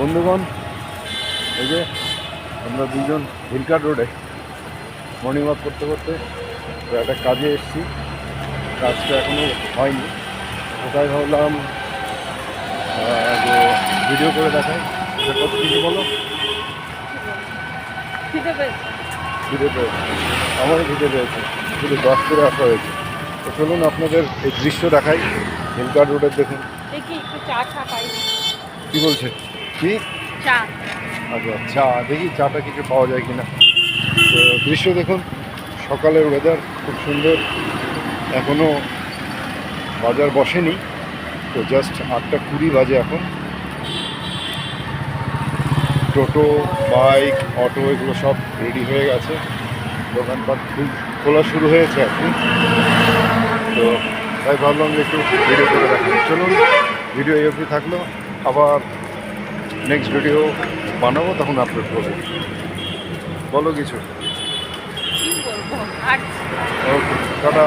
বন্ধুগণ, এই যে আমরা দুজন হিলকাট রোডে মর্নিং ওয়াক করতে করতে একটা কাজে এসেছি। কাজটা এখনও হয়নি, কোথায় ভাবলাম যে ভিডিও করে দেখাই। কত কিছু বলো। খিদে পেয়েছে, আমারও খিদে পেয়েছে, শুধু দশ করে আসা হয়েছে। তো চলুন আপনাদের এই দৃশ্য দেখাই হিলকাট রোডের। দেখুন কি বলছে, কি চা। আচ্ছা চা, দেখি চাটা কিছু পাওয়া যায় কিনা। তো দৃশ্য দেখুন, সকালের ওয়েদার খুব সুন্দর, এখনও বাজার বসেনি, তো জাস্ট 8:20 বাজে এখন। টোটো, বাইক, অটো এগুলো সব রেডি হয়ে গেছে, দোকানপাট খোলা শুরু হয়েছে আর কি। তো তাই ভাবলাম যে একটু ভিডিও করে রাখি। চলুন, ভিডিও এই অবধি থাকলো, আবার নেক্সট ভিডিও বানাবো, তখন আপলোড করবো। বলো কিছু। কি বলবো আর ওকে, টাটা।